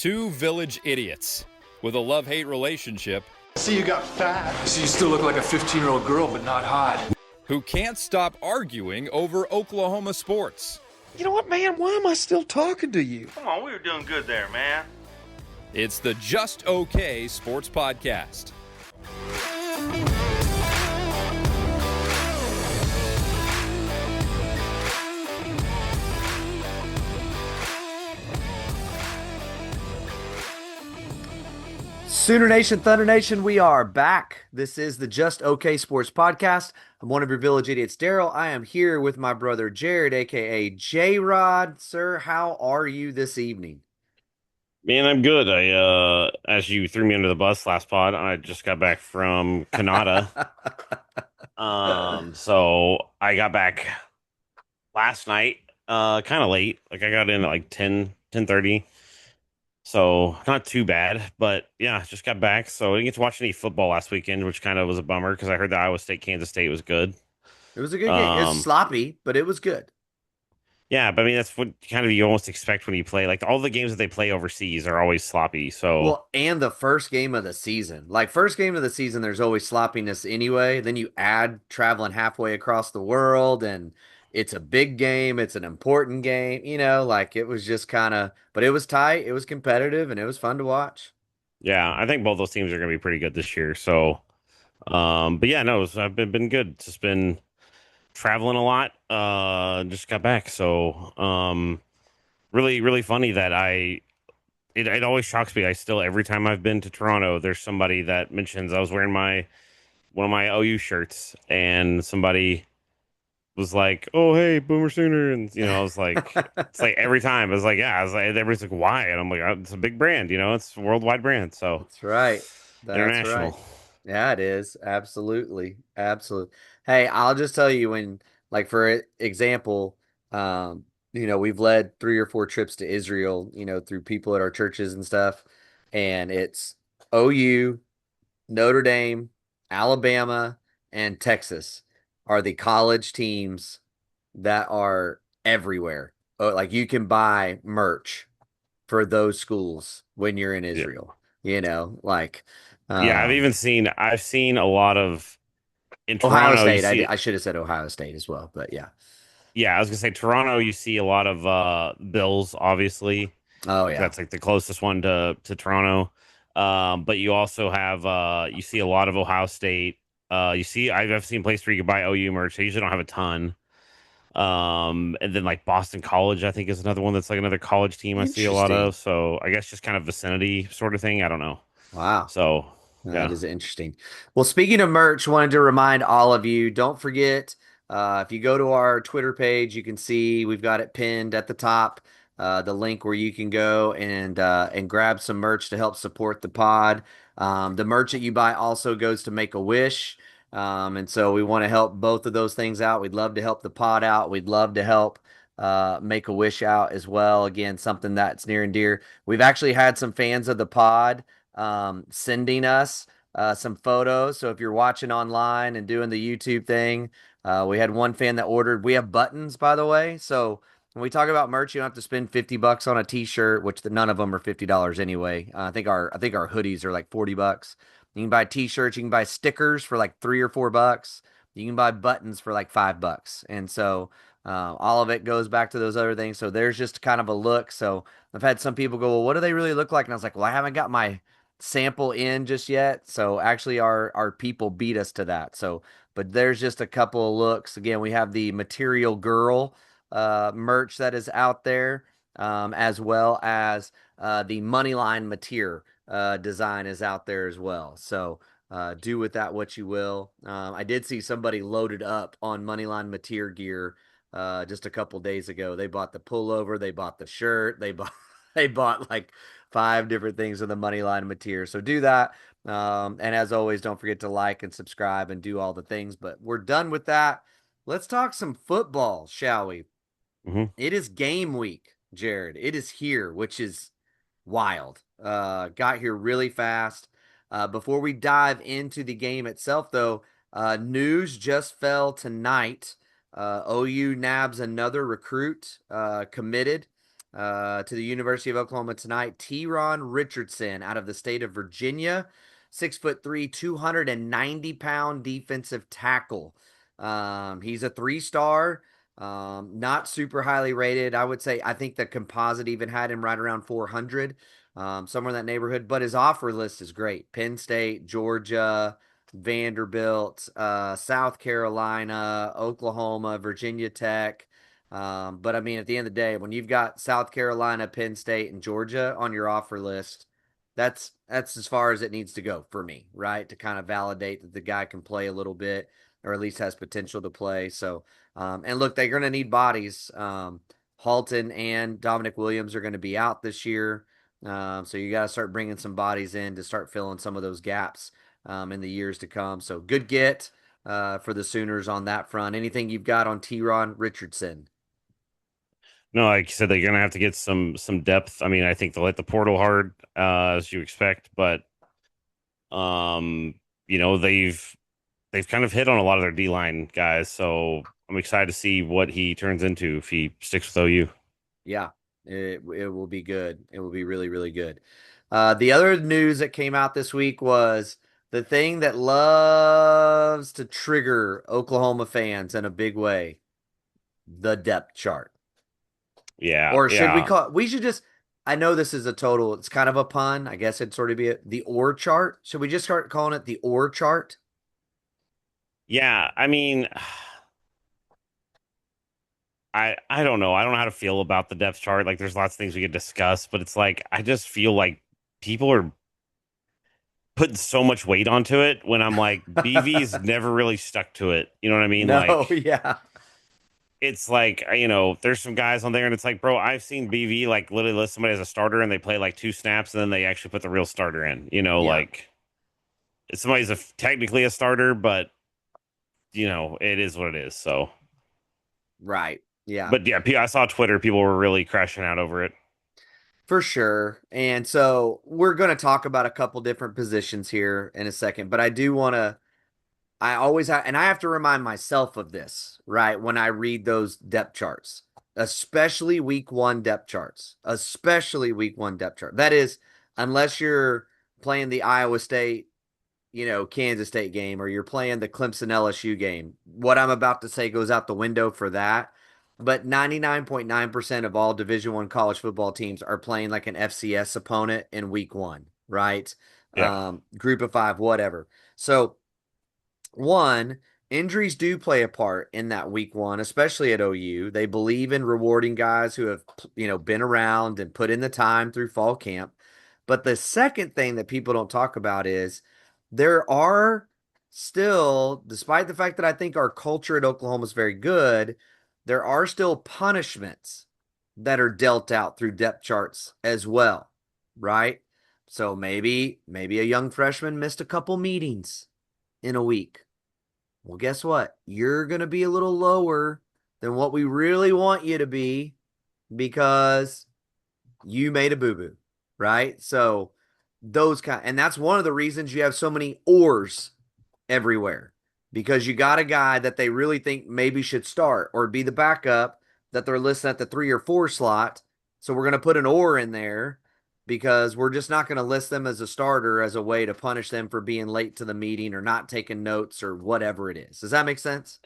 Two village idiots with a love-hate relationship See, you got fat. See, you still look like a 15-year-old girl, but not hot. who can't stop arguing over Oklahoma sports. You know what, man? Why am I still talking to you? Come on, we were doing good there, man. It's the Just Okay Sports Podcast. Sooner Nation, Thunder Nation, we are back. This is the Just Okay Sports Podcast. I'm one of your village idiots, Daryl. I am here with my brother Jared, aka J-Rod. Sir, how are you this evening? Man, I'm good. As you threw me under the bus last pod, I just got back from Canada. So I got back last night, kind of late. Like I got in at like 10:30. So not too bad, but yeah, just got back. So I didn't get to watch any football last weekend, which kind of was a bummer because I heard that Iowa State, Kansas State was good. It was a good game. It was sloppy, but it was good. Yeah, but I mean that's what kind of you almost expect when you play. Like all the games that they play overseas are always sloppy. So Well, and the first game of the season. Like first game of the season, there's always sloppiness anyway. Then you add traveling halfway across the world, and it's a big game. It's an important game. Like it was just kind of, but it was tight. It was competitive, and it was fun to watch. yeah, I think both those teams are going to be pretty good this year. So, but yeah, no, I've been good. Just been traveling a lot. Just got back. So, really, really funny that it always shocks me. I still, every time I've been to Toronto, there's somebody that mentions I was wearing one of my OU shirts and somebody was like, "Oh, hey, Boomer Sooner," and I was like, it's like every time I was like, yeah, I was like, everybody's like, why? And I'm like, it's a big brand, it's a worldwide brand, so That's right. That's international. right. Yeah, it is. Absolutely. Absolutely. Hey, I'll just tell you like, for example, we've led 3 or 4 trips to Israel, through people at our churches and stuff. And it's OU, Notre Dame, Alabama, and Texas are the college teams that are everywhere. Like you can buy merch for those schools when you're in Yeah, Israel, like yeah. um, I've seen a lot of in Ohio Toronto. You State. see, I should have said Ohio State as well, but yeah. yeah, I was gonna say Toronto. You see a lot of Bills, obviously. Oh yeah. That's like the closest one to Toronto. But you also have you see a lot of Ohio State. You see, I've seen places where you can buy OU merch. They usually don't have a ton. And then like Boston College, I think is another one that's like another college team I see a lot Interesting. of. So I guess just kind of vicinity sort of thing. I don't know. Wow. So That yeah. is interesting. Well, speaking of merch, wanted to remind all of you, don't forget, if you go to our Twitter page, you can see we've got it pinned at the top, the link where you can go and grab some merch to help support the pod. The merch that you buy also goes to Make-A-Wish. And so we want to help both of those things out. We'd love to help the pod out. We'd love to help Make-A-Wish out as well. Again, something that's near and dear. We've actually had some fans of the pod sending us some photos. So if you're watching online and doing the YouTube thing, we had one fan that ordered. We have buttons, by the way. So when we talk about merch, you don't have to spend $50 on a T-shirt, which none of them are $50 anyway. I think our hoodies are like $40. You can buy T-shirts. You can buy stickers for like $3 or $4. You can buy buttons for like $5. And so all of it goes back to those other things. So there's just kind of a look. So I've had some people go, well, what do they really look like? And I was like, well, I haven't got my sample in just yet. So actually our people beat us to that. So, but there's just a couple of looks. Again, we have the Material Girl merch that is out there, as well as the Moneyline Mateer design is out there as well. So do with that what you will. I did see somebody loaded up on Moneyline Mateer gear just a couple days ago. They bought the pullover, they bought the shirt, they bought like 5 different things in the Moneyline Mateer. So do that. And as always, don't forget to like and subscribe and do all the things. But we're done with that. Let's talk some football, shall we? Hmm. It is game week, Jared. It is here, which is wild. Got here really fast. Before we dive into the game itself, though, news just fell tonight. OU nabs another recruit committed. to the University of Oklahoma tonight. T Ron Richardson out of the state of Virginia, 6'3", 290-pound defensive tackle. He's a 3-star, not super highly rated. I would say, I think the composite even had him right around 400, somewhere in that neighborhood. But his offer list is great: Penn State, Georgia, Vanderbilt, South Carolina, Oklahoma, Virginia Tech. But I mean, at the end of the day, when you've got South Carolina, Penn State, and Georgia on your offer list, that's as far as it needs to go for me, right? To kind of validate that the guy can play a little bit, or at least has potential to play. So, and look, they're going to need bodies. Halton and Dominic Williams are going to be out this year. So you got to start bringing some bodies in to start filling some of those gaps in the years to come. So good get for the Sooners on that front. Anything you've got on T Ron Richardson? No, like you said, they're gonna have to get some depth. I mean, I think they'll hit the portal hard, as you expect, but um, they've kind of hit on a lot of their D line guys, so I'm excited to see what he turns into if he sticks with OU. Yeah, it will be good. It will be really, really good. The other news that came out this week was the thing that loves to trigger Oklahoma fans in a big way: the depth chart. Yeah, Or should we yeah, call? We should just. I know this is a total. It's kind of a pun. I guess it'd sort of be the or chart. Should we just start calling it the or chart? yeah. I mean, I don't know. I don't know how to feel about the depth chart. Like, there's lots of things we could discuss, but it's like I just feel like people are putting so much weight onto it when I'm like BV's never really stuck to it. You know what I mean? No, Like yeah, it's like there's some guys on there and it's like, bro, I've seen BV like literally list somebody as a starter and they play like 2 snaps and then they actually put the real starter in. yeah, Like somebody's technically a starter, but it is what it is. So, right, yeah. but yeah, I saw Twitter, people were really crashing out over it. For sure. And so we're going to talk about a couple different positions here in a second, but I do want to, I always have, and I have to remind myself of this, right? When I read those depth charts, especially week 1 depth charts, especially week 1 depth chart. That is, unless you're playing the Iowa State, Kansas State game, or you're playing the Clemson LSU game. What I'm about to say goes out the window for that. But 99.9% of all Division I college football teams are playing like an FCS opponent in week 1, right? Yeah. Group of 5, whatever. So, one, injuries do play a part in that week 1, especially at OU. They believe in rewarding guys who have, been around and put in the time through fall camp. But the second thing that people don't talk about is there are still, despite the fact that I think our culture at Oklahoma is very good, there are still punishments that are dealt out through depth charts as well, right? So maybe a young freshman missed a couple meetings in a week. Well, guess what? You're going to be a little lower than what we really want you to be because you made a boo-boo, right? So and that's one of the reasons you have so many ors everywhere, because you got a guy that they really think maybe should start or be the backup that they're listing at the 3 or 4 slot. So we're going to put an or in there because we're just not going to list them as a starter as a way to punish them for being late to the meeting or not taking notes or whatever it is. Does that make sense?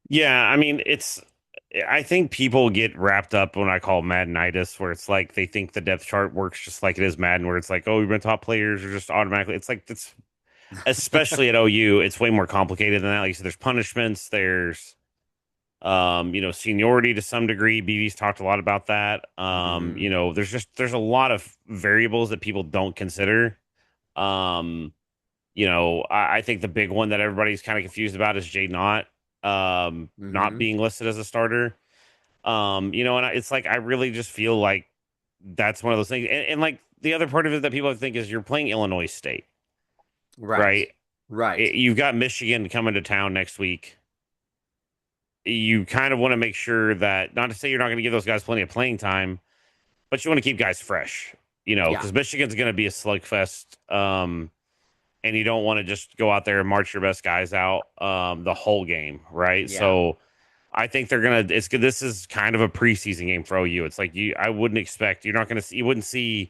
Yeah, I mean, I think people get wrapped up when I call Maddenitis, where it's like they think the depth chart works just like it is Madden, where it's like, oh, we've been top players are just automatically. It's like it's especially at OU, it's way more complicated than that. Like you said, there's punishments, there's seniority to some degree. BB's talked a lot about that. There's a lot of variables that people don't consider. I think the big one that everybody's kind of confused about is Jay Knott not being listed as a starter. It's like I really just feel like that's one of those things. And like the other part of it that people think is you're playing Illinois State, Right. right? Right. You've got Michigan coming to town next week. You kind of want to make sure that, not to say you're not going to give those guys plenty of playing time, but you want to keep guys fresh, Yeah. because Michigan's going to be a slugfest. And you don't want to just go out there and march your best guys out the whole game, right? Yeah. So I think they're gonna. It's good. This is kind of a preseason game for OU. It's like I wouldn't expect. You're not gonna see. You wouldn't see.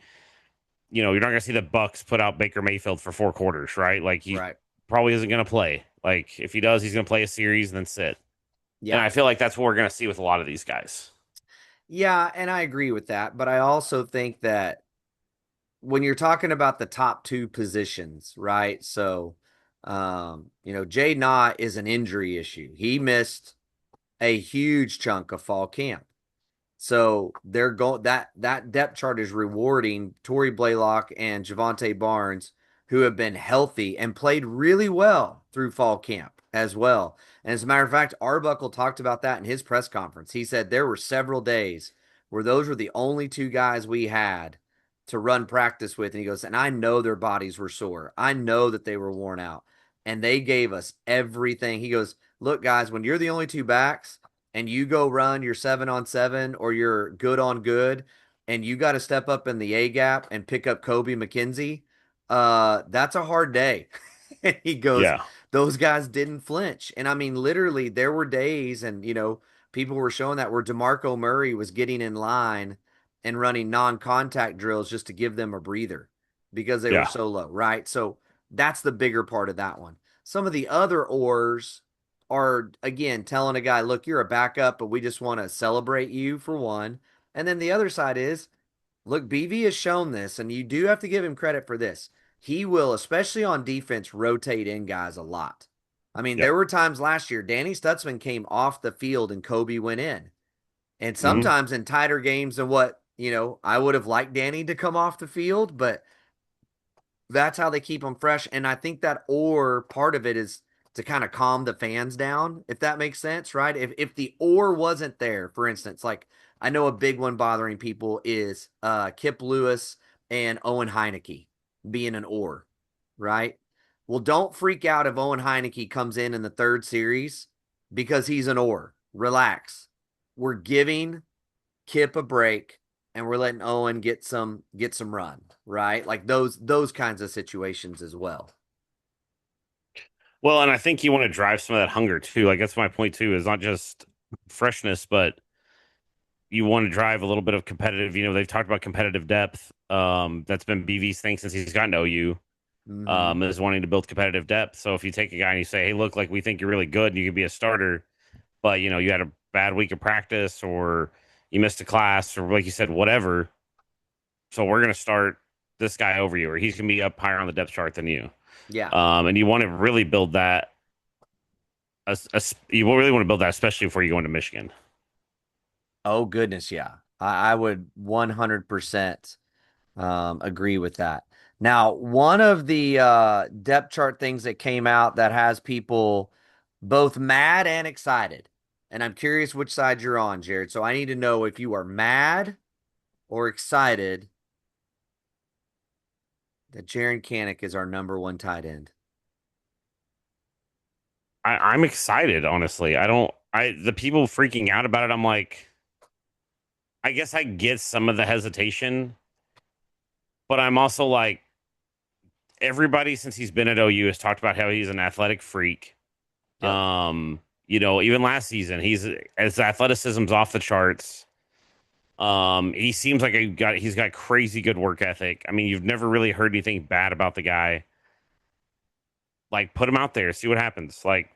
You're not gonna see the Bucks put out Baker Mayfield for 4 quarters, right? Like he Right. probably isn't gonna play. Like if he does, he's gonna play a series and then sit. And Yeah. I feel like that's what we're gonna see with a lot of these guys. Yeah, and I agree with that, but I also think that when you're talking about the top two positions, right? So, Jay Knott is an injury issue. He missed a huge chunk of fall camp. So they're going that depth chart is rewarding Torrey Blaylock and Javante Barnes, who have been healthy and played really well through fall camp as well. And as a matter of fact, Arbuckle talked about that in his press conference. He said there were several days where those were the only two guys we had to run practice with. And he goes, and I know their bodies were sore. I know that they were worn out. And they gave us everything. He goes, look, guys, when you're the only two backs, and you go run your 7-on-7 or you're good on good and you got to step up in the A gap and pick up Kobe McKenzie, that's a hard day. And he goes, Yeah, those guys didn't flinch. And I mean, literally, there were days, and people were showing that where DeMarco Murray was getting in line and running non-contact drills just to give them a breather because they were yeah. so low, right? So that's the bigger part of that one. Some of the other oars are, again, telling a guy, look, you're a backup, but we just want to celebrate you for one. And then the other side is, look, BV has shown this, and you do have to give him credit for this. He will, especially on defense, rotate in guys a lot. I mean, Yep. there were times last year, Danny Stutzman came off the field and Kobe went in. And Hmm. sometimes in tighter games than what, I would have liked Danny to come off the field, but that's how they keep them fresh. And I think that or part of it is to kind of calm the fans down, if that makes sense, right? If the or wasn't there, for instance, like I know a big one bothering people is Kip Lewis and Owen Heineke being an or, right? Well, don't freak out if Owen Heineke comes in the third series because he's an or. Relax. We're giving Kip a break and we're letting Owen get some run, right? Like those kinds of situations as well. Well, and I think you want to drive some of that hunger too. Like that's my point too. Is not just freshness, but you want to drive a little bit of competitive. They've talked about competitive depth. That's been BV's thing since he's gotten OU. Mm-hmm. Is wanting to build competitive depth. So if you take a guy and you say, "Hey, look, like we think you're really good and you could be a starter," but you had a bad week of practice or you missed a class or like you said, whatever. So we're gonna start this guy over you, or he's gonna be up higher on the depth chart than you. Yeah. And you want to really build that. You really want to build that, especially before you go into Michigan. Oh goodness, yeah. I would 100% agree with that. Now, one of the depth chart things that came out that has people both mad and excited, and I'm curious which side you're on, Jared. So I need to know if you are mad or excited that Jaron Kanik is our number one tight end. I'm excited, honestly. I don't. The people freaking out about it. I'm like, I guess I get some of the hesitation, but I'm also like, everybody since he's been at OU has talked about how he's an athletic freak. Yep. Even last season, his athleticism's off the charts. He seems like he's got crazy good work ethic. I mean, you've never really heard anything bad about the guy. Like, put him out there, see what happens. Like,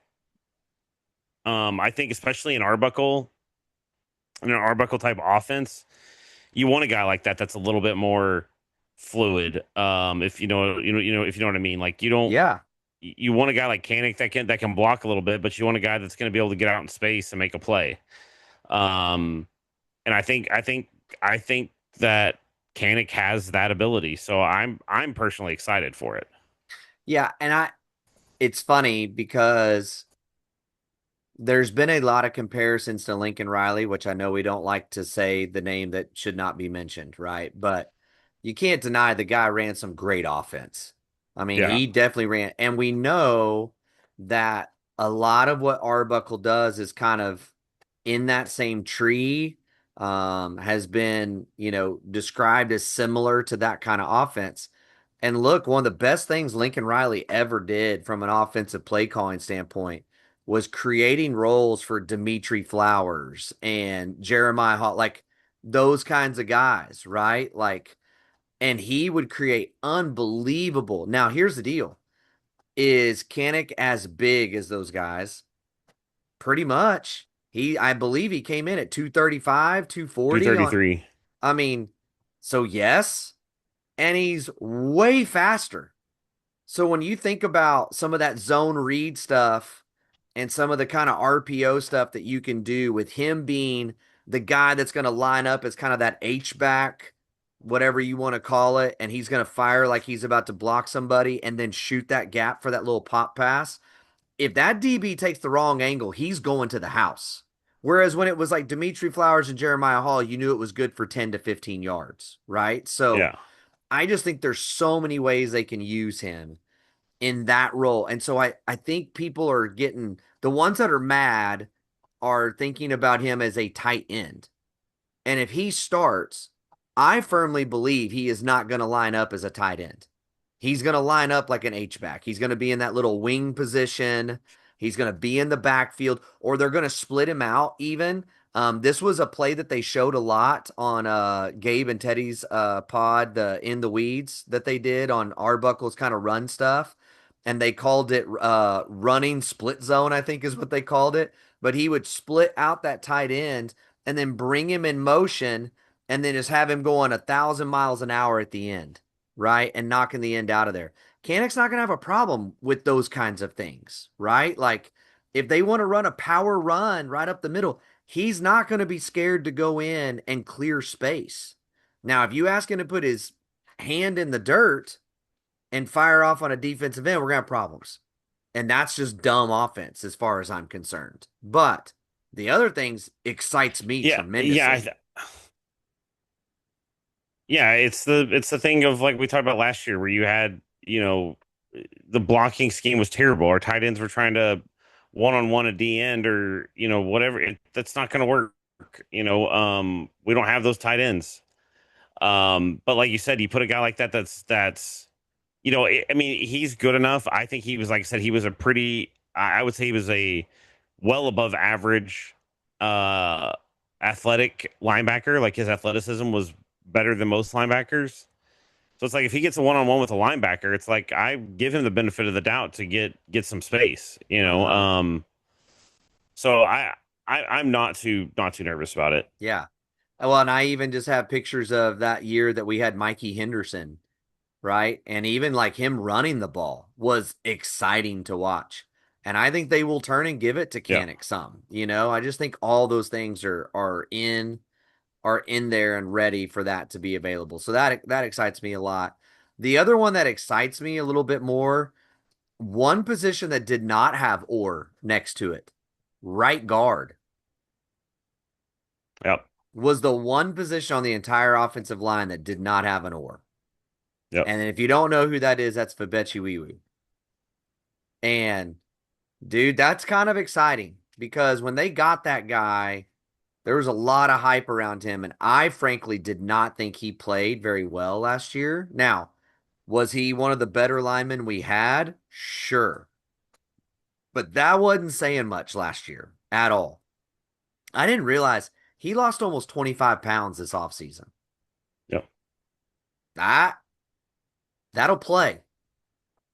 I think especially in an Arbuckle type offense, you want a guy like that that's a little bit more fluid. If if you know what I mean. Like, you don't. Yeah. You want a guy like Kanik that can block a little bit, but you want a guy that's going to be able to get out in space and make a play. Um, and I think that Kanik has that ability. So I'm personally excited for it. Yeah, and it's funny because there's been a lot of comparisons to Lincoln Riley, which I know we don't like to say the name that should not be mentioned, right? But you can't deny the guy ran some great offense. I mean, Yeah. he definitely ran, and we know that a lot of what Arbuckle does is kind of in that same tree, has been, described as similar to that kind of offense. And look, one of the best things Lincoln Riley ever did from an offensive play calling standpoint was creating roles for Dimitri Flowers and Jeremiah Hall, like those kinds of guys, right? Like, and he would create unbelievable. Now, here's the deal. Is Kanik as big as those guys? Pretty much. I believe he came in at 235, 240 on 233. I mean, so yes, and he's way faster. So when you think about some of that zone read stuff and some of the kind of RPO stuff that you can do with him being the guy that's going to line up as kind of that H back, whatever you want to call it, and he's going to fire like he's about to block somebody and then shoot that gap for that little pop pass. If that DB takes the wrong angle, he's going to the house. Whereas when it was like Dimitri Flowers and Jeremiah Hall, you knew it was good for 10 to 15 yards, right? So Yeah. I just think there's so many ways they can use him in that role. And so I think people are getting the ones that are mad are thinking about him as a tight end. And if he starts, I firmly believe he is not going to line up as a tight end. He's going to line up like an H-back. He's going to be in that little wing position. He's going to be in the backfield, or they're going to split him out even. This was a play that they showed a lot on Gabe and Teddy's pod, the In the Weeds that they did on Arbuckle's kind of run stuff. And they called it running split zone, I think is what they called it. But he would split out that tight end and then bring him in motion and then just have him going 1,000 miles an hour at the end, right? And knocking the end out of there. Canic's not going to have a problem with those kinds of things, right? Like if they want to run a power run right up the middle, he's not going to be scared to go in and clear space. Now, if you ask him to put his hand in the dirt and fire off on a defensive end, we're going to have problems. And that's just dumb offense as far as I'm concerned. But the other things excites me tremendously. Yeah, it's the thing of like we talked about last year where you had, the blocking scheme was terrible. Our tight ends were trying to one-on-one a D end or, whatever. That's not going to work. We don't have those tight ends. But like you said, you put a guy like that that's I mean, he's good enough. I think he was, like I said, he was I would say he was a well above average athletic linebacker. Like his athleticism was better than most linebackers. So it's like if he gets a one-on-one with a linebacker, it's like I give him the benefit of the doubt to get some space, So I'm not too nervous about it. Yeah. Well, and I even just have pictures of that year that we had Mikey Henderson, right? And even like him running the ball was exciting to watch. And I think they will turn and give it to Yeah. Kanik some. I just think all those things are in there and ready for that to be available. So that excites me a lot. The other one that excites me a little bit more, one position that did not have or next to it, right guard. Yep. Was the one position on the entire offensive line that did not have an or. Yep. And if you don't know who that is, that's Fabechiwiwu. And dude, that's kind of exciting because when they got that guy, there was a lot of hype around him, and I frankly did not think he played very well last year. Now, was he one of the better linemen we had? Sure. But that wasn't saying much last year at all. I didn't realize he lost almost 25 pounds this offseason. Yep. That'll play.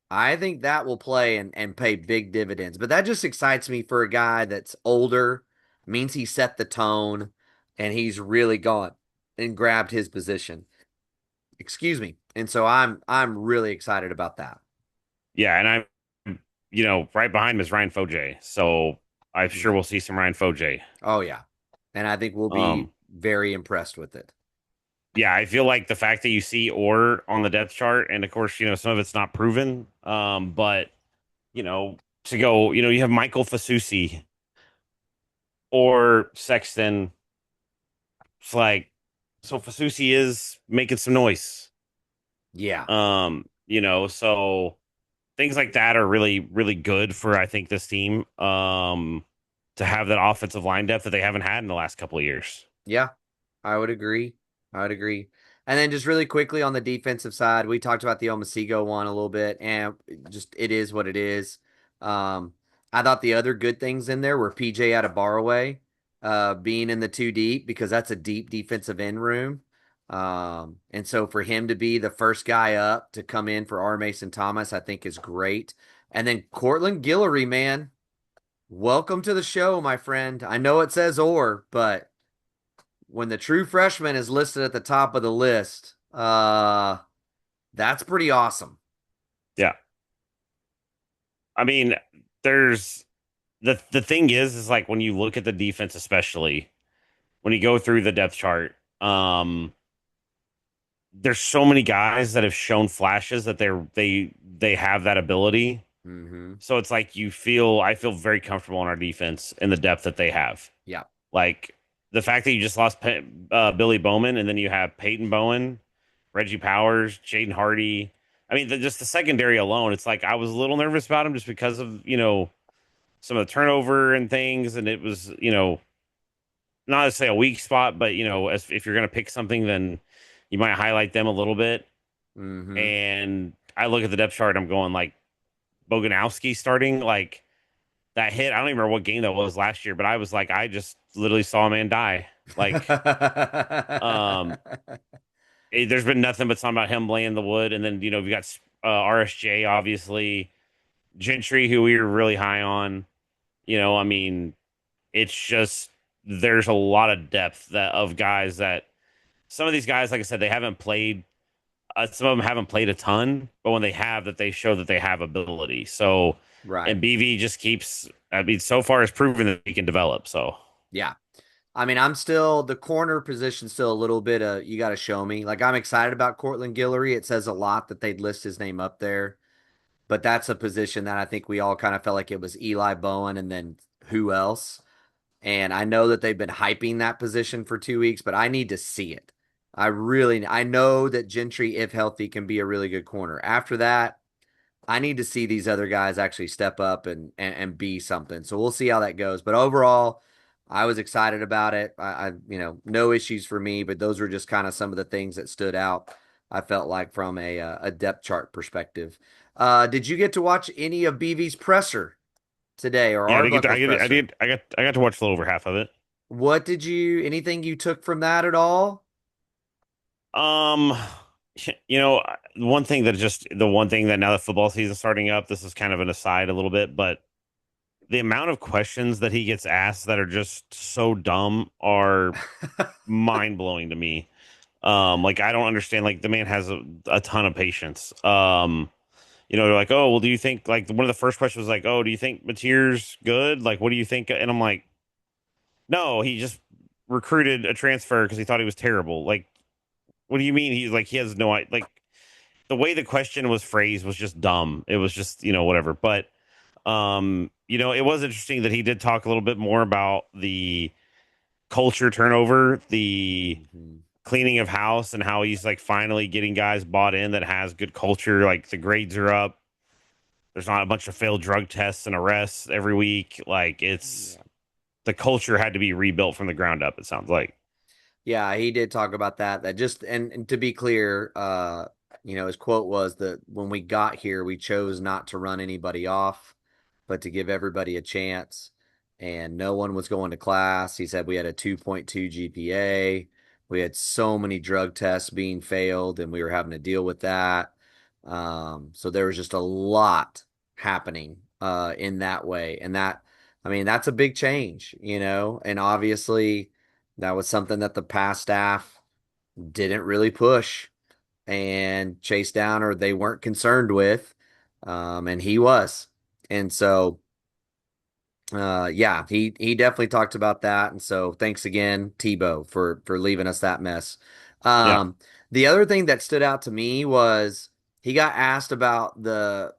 I think that will play and pay big dividends. But that just excites me for a guy that's older, means he set the tone, and he's really gone and grabbed his position. Excuse me. And so I'm really excited about that. Yeah, and I'm right behind him is Ryan Foje. So I'm sure we'll see some Ryan Foje. Oh yeah. And I think we'll be very impressed with it. Yeah, I feel like the fact that you see Orr on the depth chart, and of course, some of it's not proven. But to go, you have Michael Fasusi or Sexton. It's like, so Fasusi is making some noise. Yeah. So things like that are really, really good for, I think, this team. To have that offensive line depth that they haven't had in the last couple of years. Yeah, I would agree. And then just really quickly on the defensive side, we talked about the Omasigo one a little bit, and just it is what it is. I thought the other good things in there were PJ Adebaraway being in the two deep because that's a deep defensive end room. And so for him to be the first guy up to come in for R. Mason Thomas, I think is great. And then Cortland Guillory, man, welcome to the show, my friend. I know it says or, but when the true freshman is listed at the top of the list, that's pretty awesome. Yeah. I mean, there's the thing is like when you look at the defense, especially when you go through the depth chart, there's so many guys that have shown flashes that they have that ability. Mm-hmm. So it's like I feel very comfortable in our defense and the depth that they have. Yeah. Like the fact that you just lost Billy Bowman and then you have Peyton Bowen, Reggie Powers, Jaden Hardy. I mean, just the secondary alone, it's like I was a little nervous about him just because of, some of the turnover and things. And it was, not to say a weak spot, but, if you're going to pick something, then you might highlight them a little bit. Mm-hmm. And I look at the depth chart, I'm going like Boganowski starting, like that hit. I don't even remember what game that was last year, but I was like, I just literally saw a man die. Like, um, there's been nothing but something about him laying the wood. And then, we got RSJ, obviously, Gentry, who we were really high on. I mean, it's just there's a lot of depth of guys that some of these guys, like I said, they haven't played. Some of them haven't played a ton, but when they have, that they show that they have ability. So, Right. and BV just keeps. I mean, so far has proven that he can develop. So, Yeah. I mean, I'm still the corner position, still a little bit you got to show me. Like, I'm excited about Cortland Guillory. It says a lot that they'd list his name up there, but that's a position that I think we all kind of felt like it was Eli Bowen and then who else. And I know that they've been hyping that position for 2 weeks, but I need to see it. I know that Gentry, if healthy, can be a really good corner. After that, I need to see these other guys actually step up and be something. So we'll see how that goes. But overall, I was excited about it. No issues for me, but those were just kind of some of the things that stood out. I felt like from a depth chart perspective. Did you get to watch any of BV's presser today or yeah, Arbuckle's presser? I got to watch a little over half of it. Anything you took from that at all? Um, one thing that just the one thing that now that football season's starting up, this is kind of an aside a little bit, but the amount of questions that he gets asked that are just so dumb are mind blowing to me. Like I don't understand. Like the man has a ton of patience. They're like, oh, well, do you think like one of the first questions was like, oh, do you think Mateer's good? Like, what do you think? And I'm like, no, he just recruited a transfer because he thought he was terrible. Like, what do you mean? He's like, he has no like the way the question was phrased was just dumb. It was just whatever. But it was interesting that he did talk a little bit more about the culture turnover, the Mhm. cleaning of house, and how he's like finally getting guys bought in that has good culture. Like the grades are up. There's not a bunch of failed drug tests and arrests every week. Like it's the culture had to be rebuilt from the ground up. It sounds like. Yeah, he did talk about that. That just and to be clear, his quote was that when we got here, we chose not to run anybody off, but to give everybody a chance. And no one was going to class. He said we had a 2.2 GPA. We had so many drug tests being failed, and we were having to deal with that. So there was just a lot happening in that way. And I mean, that's a big change, and obviously that was something that the past staff didn't really push and chase down or they weren't concerned with. And he was. And so, yeah, he definitely talked about that. And so thanks again, Tebow, for leaving us that mess. Yeah. Um, the other thing that stood out to me was he got asked about the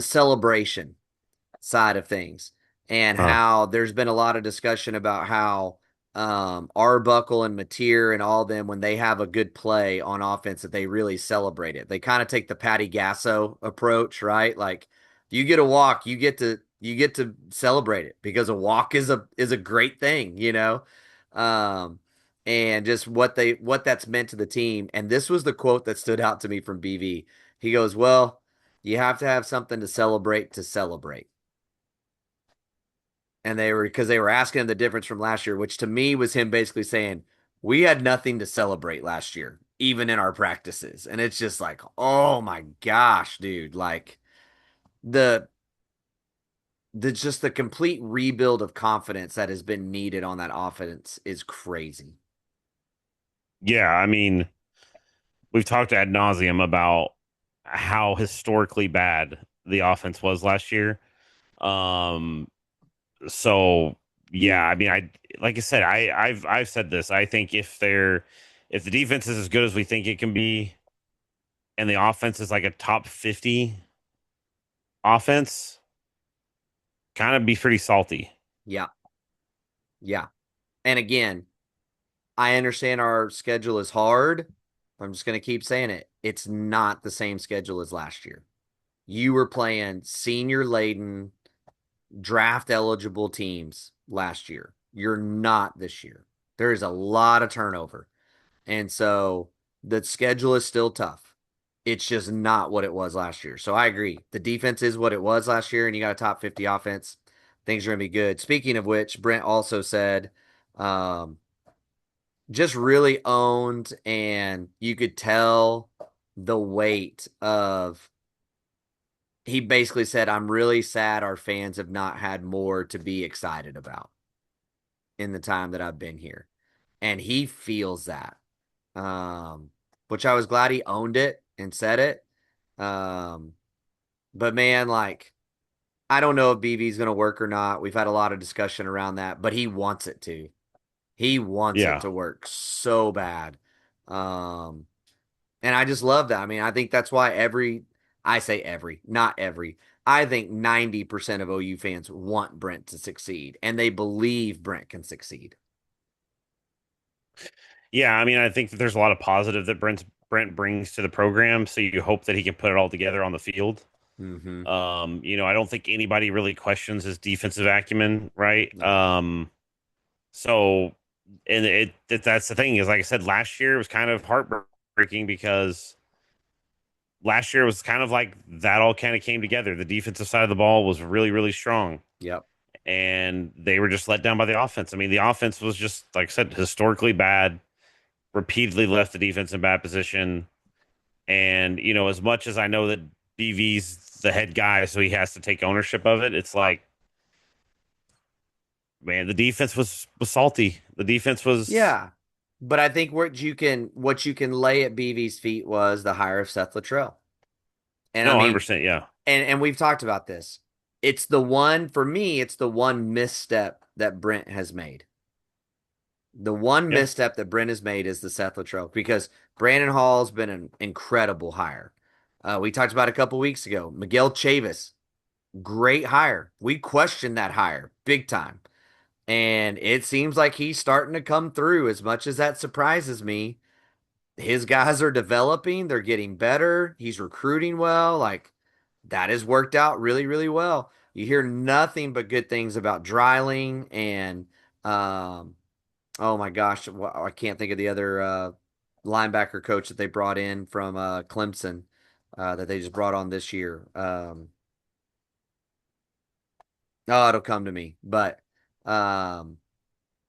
celebration side of things and Uh, how there's been a lot of discussion about how Arbuckle and Mateer and all them when they have a good play on offense that they really celebrate it. They kind of take the Patty Gasso approach, right? Like you get a walk, you get to celebrate it because a walk is a great thing. Um and just what that's meant to the team. And this was the quote that stood out to me from BV. He goes, "Well, You have to have something to celebrate to celebrate. And because they were asking him the difference from last year, which to me was him basically saying, we had nothing to celebrate last year, even in our practices. And it's just like, oh my gosh, dude. Like the just the complete rebuild of confidence that has been needed on that offense is crazy. Yeah, I mean, we've talked ad nauseum about how historically bad the offense was last year. Um, so yeah, I mean, I like I said, I've said this. I think if the defense is as good as we think it can be, and the offense is like a top 50 offense, kind of be pretty salty. Yeah. Yeah. And again, I understand our schedule is hard. I'm just going to keep saying it. It's not the same schedule as last year. You were playing senior laden, draft eligible teams last year. You're not this year. There is a lot of turnover. And so the schedule is still tough. It's just not what it was last year. So I agree. The defense is what it was last year, and you got a top 50 offense. Things are going to be good. Speaking of which, Brent also said, um, just really owned, and you could tell the weight of. He basically said, I'm really sad our fans have not had more to be excited about in the time that I've been here. And he feels that. Um, which I was glad he owned it and said it. Um, but man, like, I don't know if BV's going to work or not. We've had a lot of discussion around that, but he wants it to. He wants it Yeah. to work so bad. Um, and I just love that. I mean, I think that's why I say every, not every, I think 90% of OU fans want Brent to succeed and they believe Brent can succeed. Yeah, I mean, I think that there's a lot of positive that Brent brings to the program, so you hope that he can put it all together on the field. Mm-hmm. I don't think anybody really questions his defensive acumen, right? No. So and that's the thing is, like I said, last year was kind of heartbreaking because last year was kind of like that all kind of came together. The defensive side of the ball was really, really strong, Yep. and they were just let down by the offense. I mean, the offense was just, like I said, historically bad, repeatedly left the defense in bad position. And, as much as I know that BV's the head guy, so he has to take ownership of it, it's like, man, the defense was salty. The defense was Yeah. But I think what you can lay at BV's feet was the hire of Seth Luttrell. And I no mean, 100%, yeah. and we've talked about this. It's the one for me, it's the one misstep that Brent has made. The one Yeah. misstep that Brent has made is the Seth Luttrell because Brandon Hall's been an incredible hire. We talked about a couple weeks ago. Miguel Chavis, great hire. We questioned that hire big time. And it seems like he's starting to come through. As much as that surprises me, his guys are developing, they're getting better. He's recruiting well. Like that has worked out really, really well. You hear nothing but good things about Dryling and oh my gosh, I can't think of the other linebacker coach that they brought in from Clemson that they just brought on this year. Oh, it'll come to me, but um,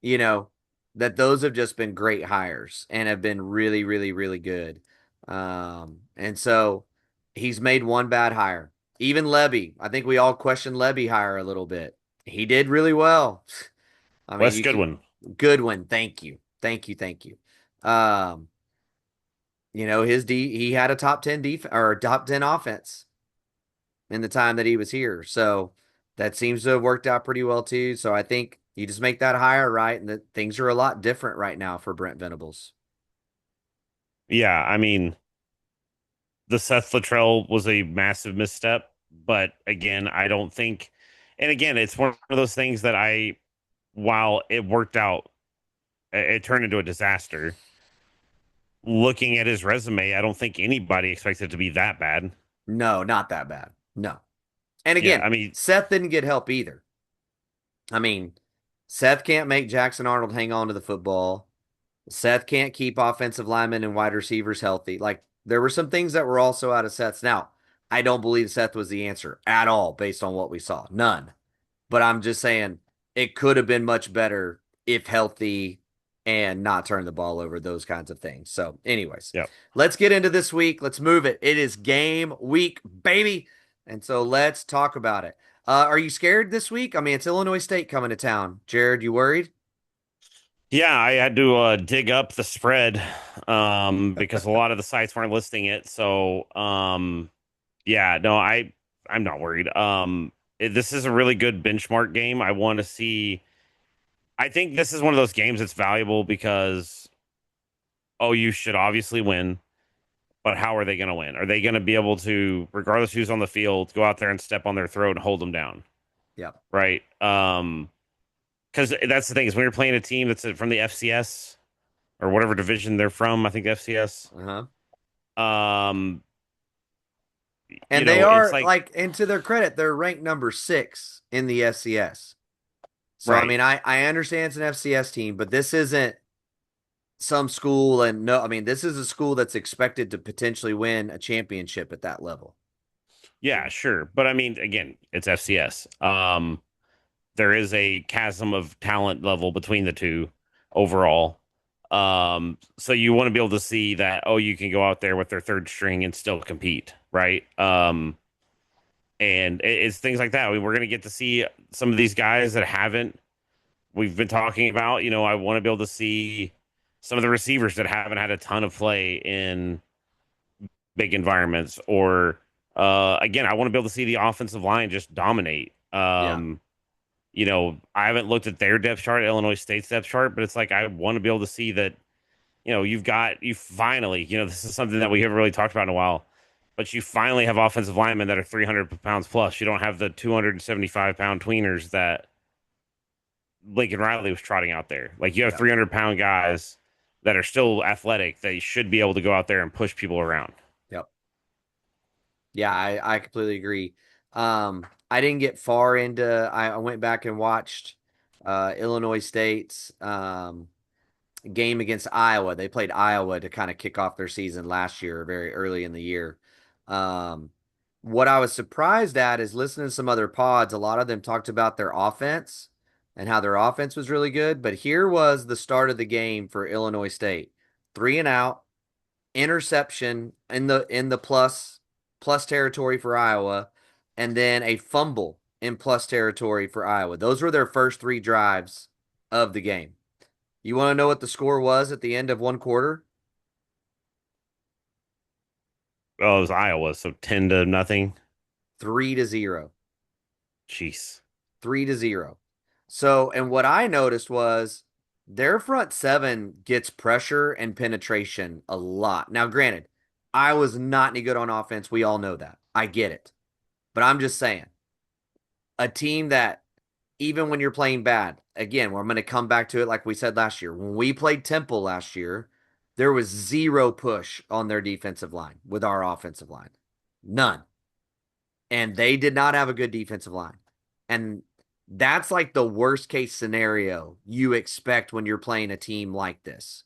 you know that those have just been great hires and have been really, really, really good. And so he's made one bad hire. Even Levy, I think we all questioned Levy hire a little bit. He did really well. I mean, Wes you can Goodwin. good one. Thank you. Thank you. Thank you. Um, he had a top 10 defense or a top 10 offense in the time that he was here. So that seems to have worked out pretty well too. So I think you just make that hire right and that things are a lot different right now for Brent Venables. Yeah, I mean, the Seth Luttrell was a massive misstep, but again, I don't think, and again, it's one of those things that while it worked out, it turned into a disaster. Looking at his resume, I don't think anybody expected it to be that bad. No, not that bad. No. And Yeah, again, I mean, Seth didn't get help either. I mean, Seth can't make Jackson Arnold hang on to the football. Seth can't keep offensive linemen and wide receivers healthy. Like there were some things that were also out of Seth's. Now, I don't believe Seth was the answer at all based on what we saw. None. But I'm just saying it could have been much better if healthy and not turn the ball over, those kinds of things. So, anyways, Yep. let's get into this week. Let's move it. It is game week, baby. And so let's talk about it. Are you scared this week? I mean, it's Illinois State coming to town. Jared, you worried? Yeah, I had to dig up the spread because a lot of the sites weren't listing it. So yeah, no, I'm not worried. This is a really good benchmark game. I want to see. I think this is one of those games that's valuable because OU should obviously win, but how are they going to win? Are they going to be able to, regardless who's on the field, go out there and step on their throat and hold them down? Yep. Right. Because that's the thing is when you're playing a team that's from the FCS or whatever division they're from, I think FCS. Um, And they are like, and to their credit, they're ranked number 6 in the FCS. So, right. I mean, I understand it's an FCS team, but this isn't some school. And no, I mean, this is a school that's expected to potentially win a championship at that level. Yeah, sure. But I mean, again, it's FCS. There is a chasm of talent level between the two overall. So you want to be able to see that, oh, you can go out there with their third string and still compete, right? And it's things like that. I mean, we're going to get to see some of these guys that we've been talking about. You know, I want to be able to see some of the receivers that haven't had a ton of play in big environments, or again, I want to be able to see the offensive line just dominate. You know, I haven't looked at their depth chart, Illinois State's depth chart, but it's like I want to be able to see that, you know, you finally, you know, this is something that we haven't really talked about in a while, but you finally have offensive linemen that are 300 pounds plus. You don't have the 275-pound tweeners that Lincoln Riley was trotting out there. Like you have 300-pound guys that are still athletic. They should be able to go out there and push people around. Yep. Yeah, I completely agree. I didn't get far into. I went back and watched Illinois State's game against Iowa. They played Iowa to kind of kick off their season last year, very early in the year. Um, what I was surprised at is listening to some other pods. A lot of them talked about their offense and how their offense was really good. But here was the start of the game for Illinois State: 3-and-out, interception in the plus territory for Iowa, and then a fumble in plus territory for Iowa. Those were their first 3 drives of the game. You want to know what the score was at the end of one quarter? Oh, it was Iowa, so 10-0. 3-0. Jeez. 3-0. So, and what I noticed was their front 7 gets pressure and penetration a lot. Now, granted, Iowa's not any good on offense. We all know that. I get it. But I'm just saying, a team that, even when you're playing bad, again, I'm going to come back to it like we said last year. When we played Temple last year, there was 0 push on their defensive line with our offensive line. None. And they did not have a good defensive line. And that's like the worst case scenario you expect when you're playing a team like this.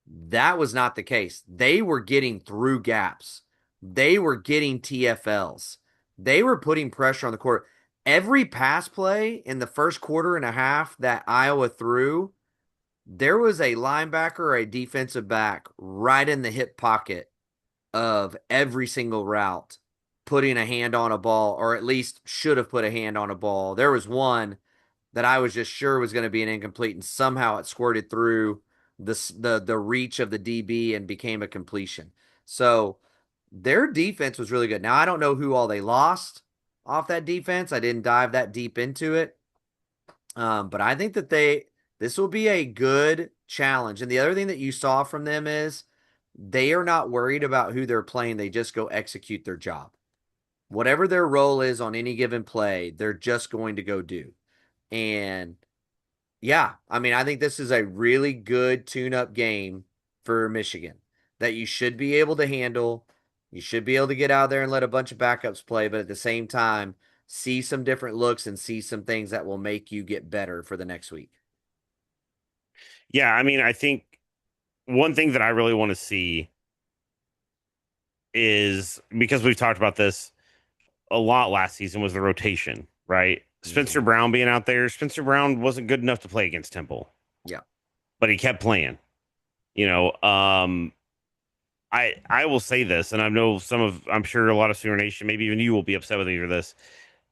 That was not the case. They were getting through gaps. They were getting TFLs. They were putting pressure on the court. Every pass play in the first quarter and a half that Iowa threw, there was a linebacker or a defensive back right in the hip pocket of every single route, putting a hand on a ball, or at least should have put a hand on a ball. There was one that I was just sure was going to be an incomplete, and somehow it squirted through the reach of the DB and became a completion. So their defense was really good. Now, I don't know who all they lost off that defense. I didn't dive that deep into it. But I think that this will be a good challenge. And the other thing that you saw from them is they are not worried about who they're playing. They just go execute their job. Whatever their role is on any given play, they're just going to go do. And yeah, I mean, I think this is a really good tune-up game for Michigan that you should be able to handle. You should be able to get out there and let a bunch of backups play, but at the same time, see some different looks and see some things that will make you get better for the next week. Yeah, I mean, I think one thing that I really want to see is because we've talked about this a lot last season was the rotation, right? Spencer Brown being out there. Spencer Brown wasn't good enough to play against Temple, Yeah. but he kept playing. You know, I will say this, and I know I'm sure a lot of Sooner Nation, maybe even you will be upset with me for this.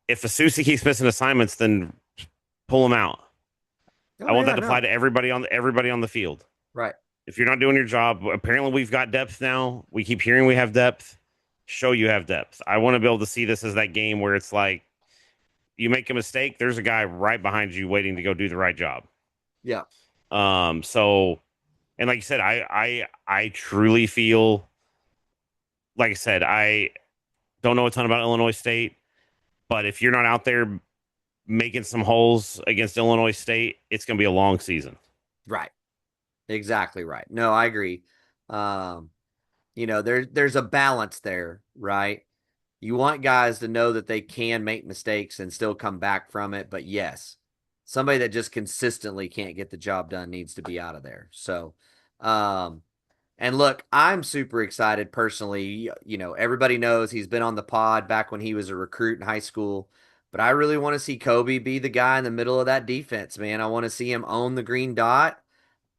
If Asusi keeps missing assignments, then pull him out. I Oh want yeah, that to no. apply to everybody on the field. Right. If you're not doing your job, apparently we've got depth now. We keep hearing we have depth. Show you have depth. I want to be able to see this as that game where it's like you make a mistake, there's a guy right behind you waiting to go do the right job. Yeah. So and like you said, I truly feel like I said, I don't know a ton about Illinois State, but if you're not out there making some holes against Illinois State, it's going to be a long season. Right. Exactly right. No, I agree. Um, there's a balance there, right? You want guys to know that they can make mistakes and still come back from it, but yes, somebody that just consistently can't get the job done needs to be out of there. So, and look, I'm super excited personally. Everybody knows he's been on the pod back when he was a recruit in high school, but I really want to see Kobe be the guy in the middle of that defense, man. I want to see him own the green dot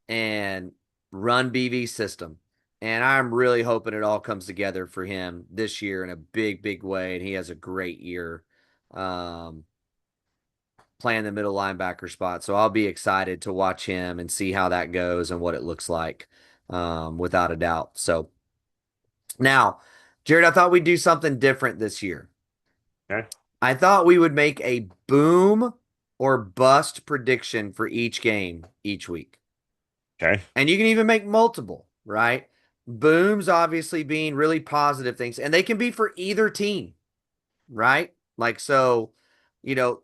and run BV's system. And I'm really hoping it all comes together for him this year in a big, big way. And he has a great year um, playing the middle linebacker spot. So I'll be excited to watch him and see how that goes and what it looks like, without a doubt. So now, Jared, I thought we'd do something different this year. Okay. I thought we would make a boom or bust prediction for each game each week. Okay. And you can even make multiple, right? Booms obviously being really positive things, and they can be for either team, right? Like, so, you know,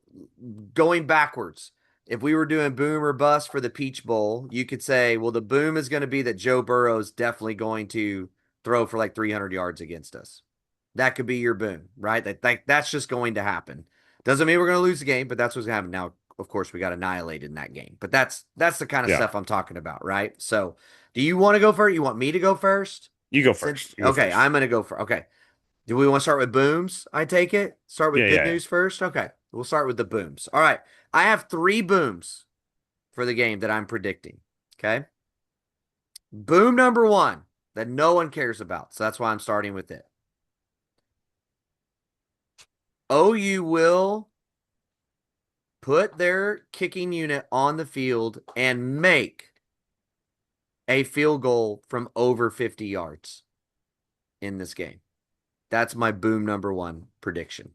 going backwards, if we were doing boom or bust for the Peach Bowl, you could say, well, the boom is going to be that Joe Burrow is definitely going to throw for like 300 yards against us. That could be your boom, right? That's just going to happen. Doesn't mean we're going to lose the game, but that's what's going to happen. Now, of course, we got annihilated in that game, but that's the kind of Yeah. stuff I'm talking about, right? So, do you want to go first? You want me to go first? You go Since first. You go okay, first. I'm going to go for okay. Do we want to start with booms? I take it. Start with Yeah, good yeah. news first. Okay, we'll start with the booms. All right, I have 3 booms for the game that I'm predicting. Okay, boom number 1 that no one cares about, so that's why I'm starting with it. OU will put their kicking unit on the field and make a field goal from over 50 yards in this game. That's my boom number 1 prediction.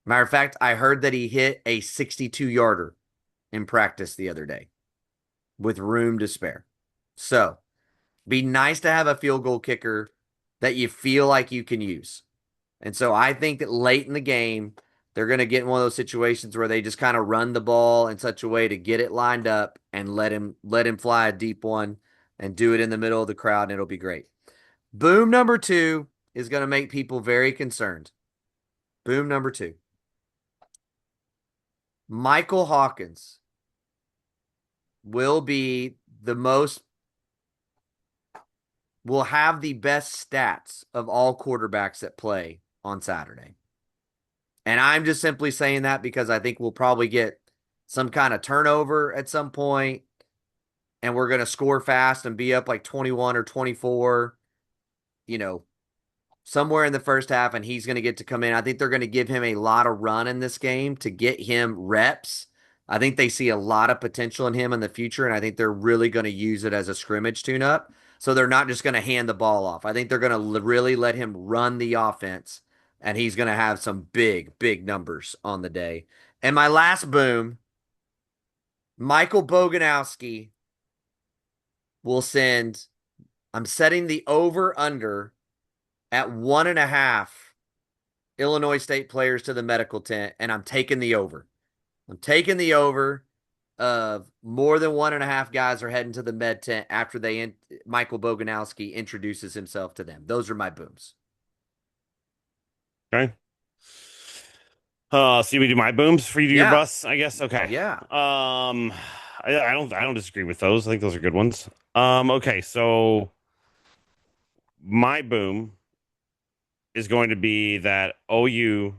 Matter of fact, I heard that he hit a 62-yarder in practice the other day with room to spare. So, be nice to have a field goal kicker that you feel like you can use. And so I think that late in the game, they're going to get in one of those situations where they just kind of run the ball in such a way to get it lined up and let him fly a deep one and do it in the middle of the crowd, and it'll be great. Boom number 2 is going to make people very concerned. Boom number 2. Michael Hawkins will have the best stats of all quarterbacks that play on Saturday. And I'm just simply saying that because I think we'll probably get some kind of turnover at some point, and we're going to score fast and be up like 21 or 24, somewhere in the first half, and he's going to get to come in. I think they're going to give him a lot of run in this game to get him reps. I think they see a lot of potential in him in the future, and I think they're really going to use it as a scrimmage tune-up. So they're not just going to hand the ball off. I think they're going to really let him run the offense, and he's going to have some big, big numbers on the day. And my last boom, Michael Boganowski will send, I'm setting the over-under at 1.5 Illinois State players to the medical tent, and I'm taking the over. I'm taking the over of more than 1.5 guys are heading to the med tent after Michael Boganowski introduces himself to them. Those are my booms. Okay. So you do my booms for you to your Yeah. busts, I guess. Okay. Yeah. I don't disagree with those. I think those are good ones. Okay, so my boom is going to be that OU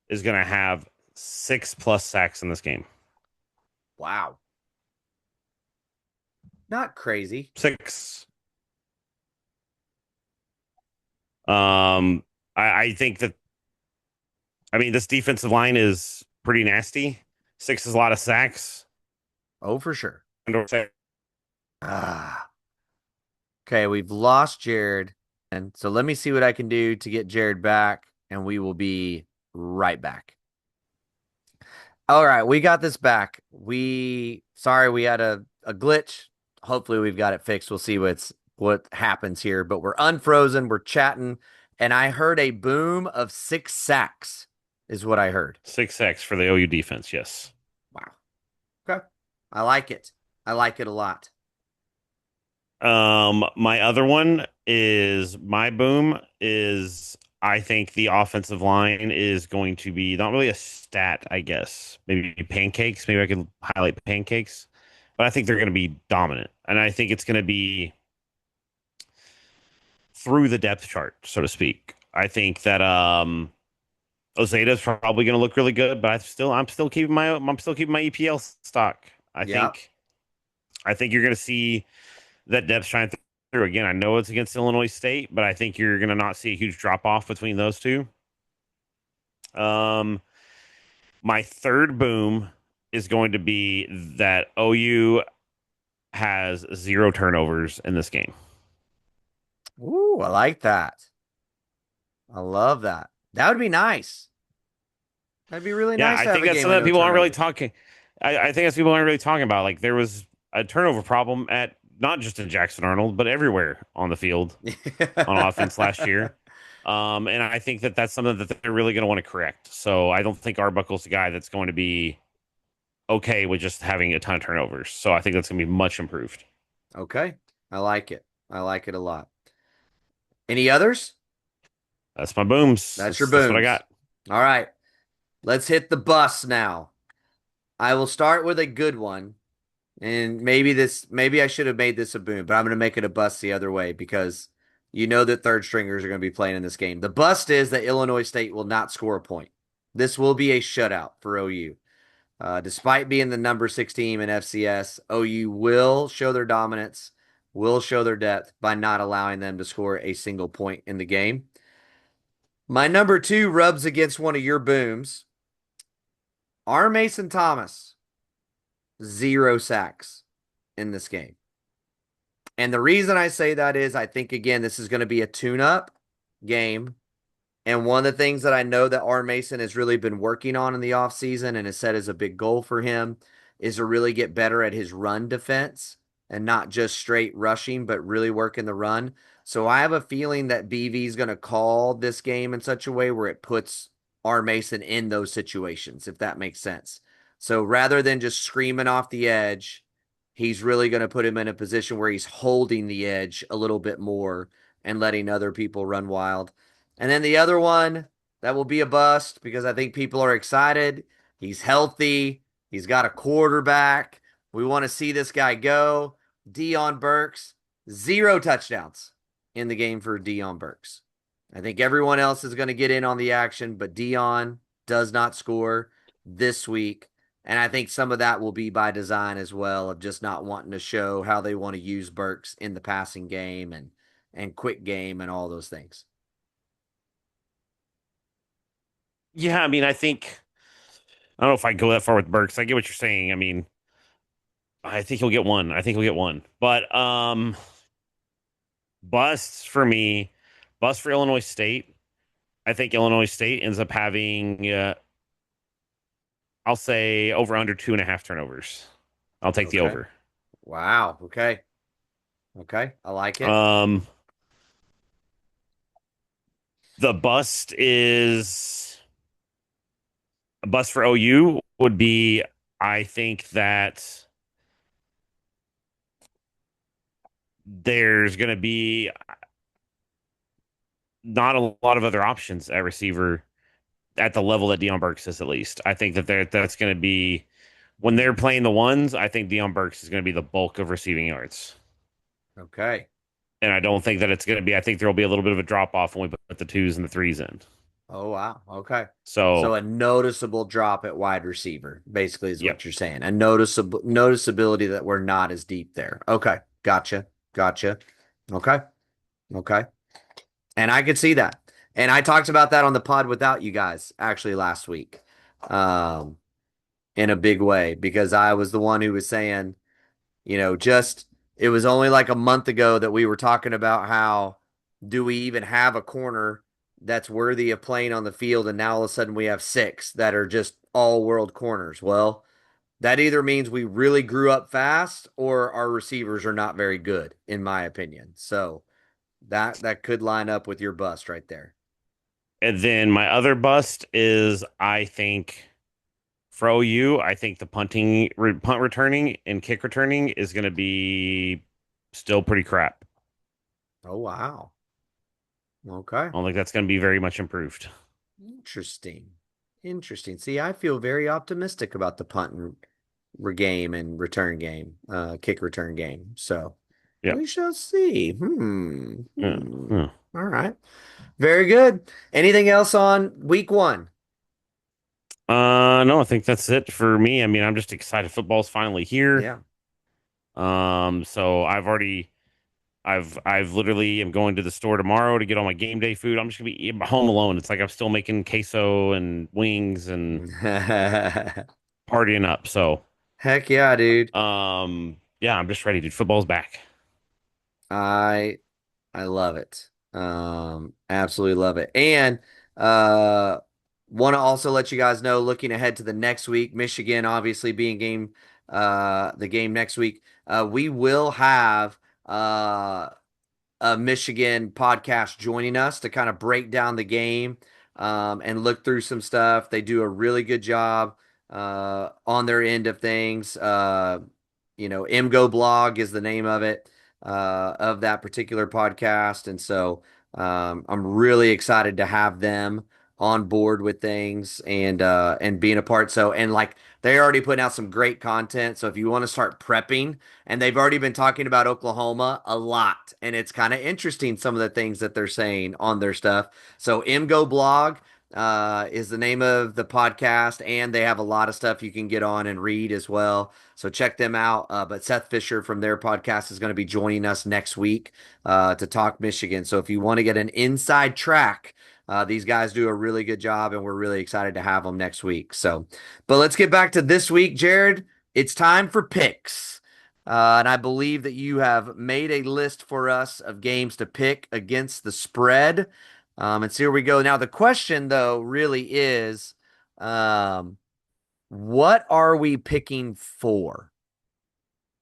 is going to have 6+ sacks in this game. Wow. Not crazy. 6. I think that, I mean, this defensive line is pretty nasty. 6 is a lot of sacks. Oh, for sure. And Ah. Okay, we've lost Jared. And so let me see what I can do to get Jared back, and we will be right back. All right, we got this back. Sorry we had a glitch. Hopefully we've got it fixed. We'll see what happens here, but we're unfrozen, we're chatting, and I heard a boom of 6 sacks is what I heard. 6 sacks for the OU defense, yes. Wow. Okay. I like it. I like it a lot. My other one is my boom is I think the offensive line is going to be not really a stat, I guess. Maybe pancakes. Maybe I could highlight pancakes. But I think they're going to be dominant. And I think it's going to be through the depth chart, so to speak. I think that Ozeda's probably going to look really good, but I'm still keeping my EPL stock. I think you're going to see that depth shine through. Again, I know it's against Illinois State, but I think you're going to not see a huge drop off between those two. My third boom is going to be that OU has 0 turnovers in this game. Ooh, I like that. I love that. That would be nice. That'd be really nice. I think that's something that people aren't really talking. I think that's people aren't really talking about. Like there was a turnover problem at not just in Jackson Arnold, but everywhere on the field on offense last year. And I think that that's something that they're really going to want to correct. So I don't think Arbuckle's the guy that's going to be okay with just having a ton of turnovers. So I think that's going to be much improved. Okay. I like it. I like it a lot. Any others? That's my booms. That's your booms. That's what I got. All right. Let's hit the bus now. I will start with a good one. And maybe I should have made this a boom, but I'm going to make it a bust the other way because you know that third stringers are going to be playing in this game. The bust is that Illinois State will not score a point. This will be a shutout for OU. Despite being the number 6 team in FCS, OU will show their dominance, will show their depth by not allowing them to score a single point in the game. My number 2 rubs against one of your booms. R. Mason Thomas, 0 sacks in this game. And the reason I say that is I think, again, this is going to be a tune-up game. And one of the things that I know that R. Mason has really been working on in the offseason and has set as a big goal for him is to really get better at his run defense and not just straight rushing, but really working the run. So I have a feeling that BV is going to call this game in such a way where it puts R. Mason in those situations, if that makes sense. So rather than just screaming off the edge, he's really going to put him in a position where he's holding the edge a little bit more and letting other people run wild. And then the other one that will be a bust because I think people are excited. He's healthy. He's got a quarterback. We want to see this guy go. Deion Burks, 0 touchdowns in the game for Deion Burks. I think everyone else is going to get in on the action, but Deion does not score this week. And I think some of that will be by design as well, of just not wanting to show how they want to use Burks in the passing game and quick game and all those things. Yeah, I mean, I don't know if I go that far with Burks. I get what you're saying. I mean, I think he'll get one. But busts for me, bust for Illinois State. I think Illinois State ends up having, I'll say over under 2.5 turnovers. I'll take the over. Wow. Okay. I like it. The bust is a bust for OU would be, I think that there's going to be not a lot of other options at receiver at the level that Deion Burks is, at least. I think that's going to be, when they're playing the ones, I think Deion Burks is going to be the bulk of receiving yards. Okay. and I don't think that it's going to be. I think there will be a little bit of a drop off when we put the twos and the threes in. Oh wow. Okay. So So a noticeable drop at wide receiver, basically, is yep. what you're saying. A noticeability that we're not as deep there. Okay. Gotcha. Gotcha. Okay. Okay. And I could see that. And I talked about that on the pod without you guys actually last week. Um, in a big way because I was the one who was saying, just it was only like a month ago that we were talking about how do we even have a corner that's worthy of playing on the field, and now all of a sudden we have six that are just all world corners. Well, that either means we really grew up fast or our receivers are not very good, in my opinion. So that could line up with your bust right there. And then my other bust is I think for OU, I think the punt returning and kick returning is going to be still pretty crap. Oh wow. Okay. I don't think that's going to be very much improved. Interesting. Interesting. See, I feel very optimistic about the punt and game and return game, kick return game. So Yeah. we shall see. Yeah. Yeah. All right. Very good. Anything else on week one? No, I think that's it for me. I mean, I'm just excited. Football's finally here. Yeah. So I've literally am going to the store tomorrow to get all my game day food. I'm just gonna be home alone. It's like I'm still making queso and wings and partying up. So, Heck yeah, dude. yeah, I'm just ready, dude. Football's back. I I love it. Absolutely love it. And uh want to also let you guys know, looking ahead to the next week, Michigan obviously being the game next week. We will have a Michigan podcast joining us to kind of break down the game and look through some stuff. They do a really good job on their end of things. MGO blog is the name of that particular podcast. And so I'm really excited to have them on board with things and being a part. So, and like they're already putting out some great content. So if you want to start prepping, and they've already been talking about Oklahoma a lot, and it's kind of interesting some of the things that they're saying on their stuff. So MGO blog is the name of the podcast, and they have a lot of stuff you can get on and read as well. So check them out. But Seth Fisher from their podcast is going to be joining us next week to talk Michigan. So if you want to get an inside track, these guys do a really good job, and we're really excited to have them next week. So, but let's get back to this week, Jared. It's time for picks. And I believe that you have made a list for us of games to pick against the spread. And so here we go. Now, the question, though, really is what are we picking for?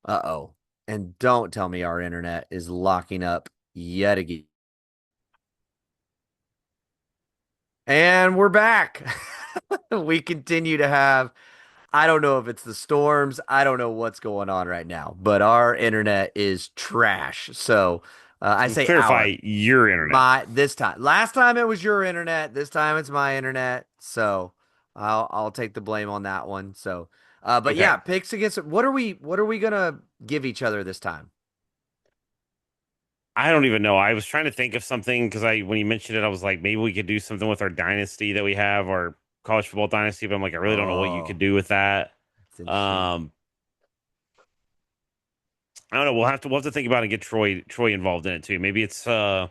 Uh-oh. And don't tell me our internet is locking up yet again. And we're back. We continue to have, I don't know if it's the storms. I don't know what's going on right now, but our internet is trash. So I say Clarify your internet. this time. Last time it was your internet. This time it's my internet. So I'll take the blame on that one. So, but Okay. yeah, picks against. What are we gonna give each other this time? I don't even know. I was trying to think of something because when you mentioned it, I was like, maybe we could do something with our dynasty that we have, our college football dynasty. But I'm like, I really don't know what you could do with that. It's interesting. I don't know. We'll have to think about it and get Troy involved in it too. Maybe it's buying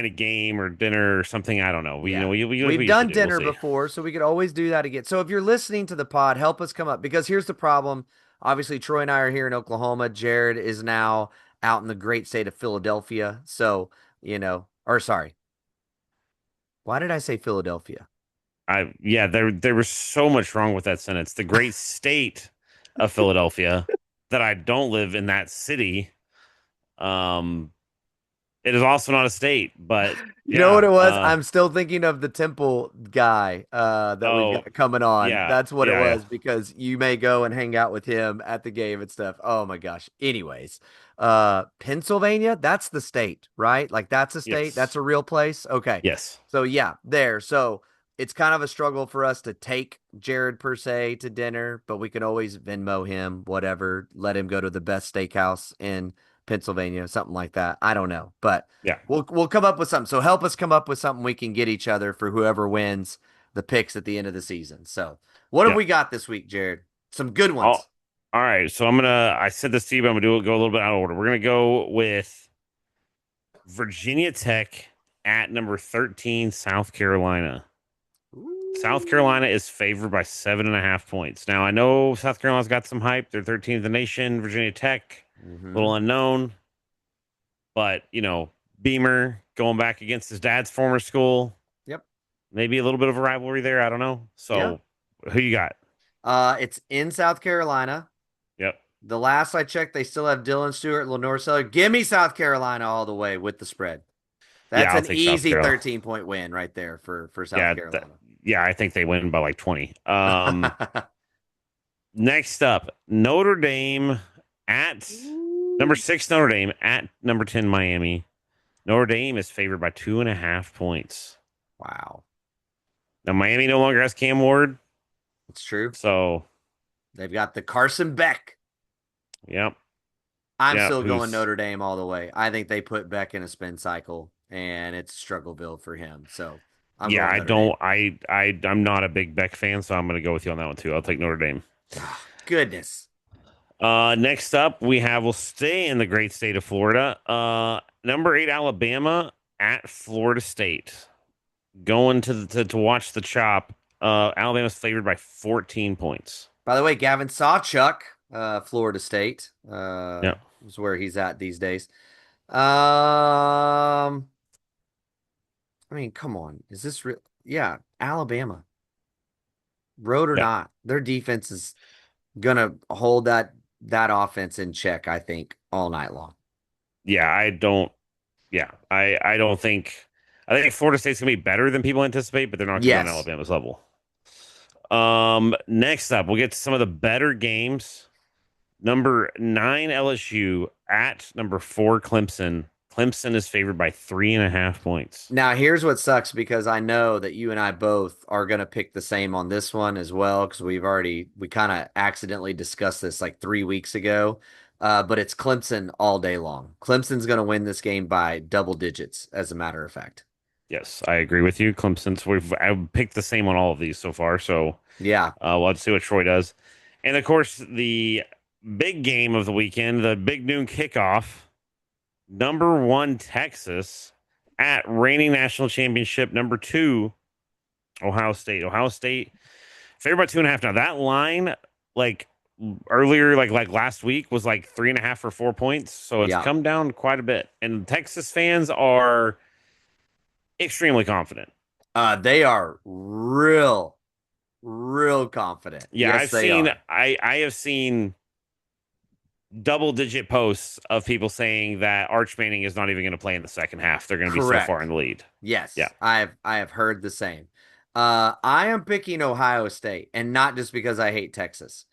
a game or dinner or something. I don't know. We Yeah. you know we We've usually done do. We'll dinner see. before, so we could always do that again. So if you're listening to the pod, help us come up because here's the problem. Obviously, Troy and I are here in Oklahoma. Jared is now out in the great state of Philadelphia. So, or sorry, why did I say Philadelphia? There was so much wrong with that sentence. The great state of Philadelphia that I don't live in that city. It is also not a state, but You know what it was? yeah. I'm still thinking of the Temple guy that we've Oh, got coming on. yeah, That's what it yeah, was because you may go and hang out with him at the game and stuff. Oh my gosh. Anyways, Pennsylvania, that's the state, right? Like that's a state. That's yes, a real place. Okay. yes. So yeah, there. So it's kind of a struggle for us to take Jared per se to dinner, but we can always Venmo him, whatever, let him go to the best steakhouse in Pennsylvania, something like that. I don't know, but Yeah. we'll come up with something. So help us come up with something we can get each other for whoever wins the picks at the end of the season. So what have Yeah. we got this week, Jared? Some good All, ones. all right. So I said this to you, but I'm gonna go a little bit out of order. We're gonna go with Virginia Tech at number 13, South Carolina. South Carolina is favored by 7.5 points. Now I know South Carolina's got some hype. They're 13th in the nation. Virginia Tech, Mm-hmm. little unknown, but Beamer going back against his dad's former school. Yep. Maybe a little bit of a rivalry there. I don't know. Yeah. So, who you got? It's in South Carolina. Yep. The last I checked, they still have Dylan Stewart, Lenore Seller. Give me South Carolina all the way with the spread. Yeah, That's I'll an take South easy Carolina. 13-point win right there for South Yeah, Carolina. yeah, I think they win by like 20. Next up, Notre Dame at number 6, Notre Dame at number 10, Miami. Notre Dame is favored by 2.5 points. Wow. Now, Miami no longer has Cam Ward. It's true. So, They've got the Carson Beck. yep. I'm Yep, still going who's Notre Dame all the way. I think they put Beck in a spin cycle, and it's Struggleville for him. So I'm yeah, going I Notre don't Dame. I'm not a big Beck fan, so I'm gonna go with you on that one too. I'll take Notre Dame. Oh, goodness. Next up we'll stay in the great state of Florida. Number 8, Alabama at Florida State. Going to watch the chop. Alabama's favored by 14 points. By the way, Gavin Sawchuk, Florida State, Yeah. is where he's at these days. I mean, come on. Is this real? Yeah, Alabama. Road or Yeah. not, their defense is gonna hold that offense in check, I think, all night long. Yeah, I don't think I think Florida State's gonna be better than people anticipate, but they're not gonna be on Yes. Alabama's level. Next up, we'll get to some of the better games. Number 9, LSU at number 4, Clemson. Clemson is favored by 3.5 points. Now, here's what sucks because I know that you and I both are going to pick the same on this one as well because we kind of accidentally discussed this like 3 weeks ago. But it's Clemson all day long. Clemson's going to win this game by double digits, as a matter of fact. Yes, I agree with you. Clemson's I've picked the same on all of these so far, so Yeah. we'll have to see what Troy does. And of course, the big game of the weekend, the big noon kickoff. Number 1, Texas at reigning national championship. Number 2, Ohio State. Ohio State favored by 2.5. Now that line, like earlier, like last week, was like 3.5 or 4 points. So it's Yeah. come down quite a bit. And Texas fans are extremely confident. They are real confident. Yeah, Yes, they are. I have seen double-digit posts of people saying that Arch Manning is not even going to play in the second half. They're going to be so Correct. far in the lead. Yes. Yeah. I have heard the same. I am picking Ohio State, and not just because I hate Texas.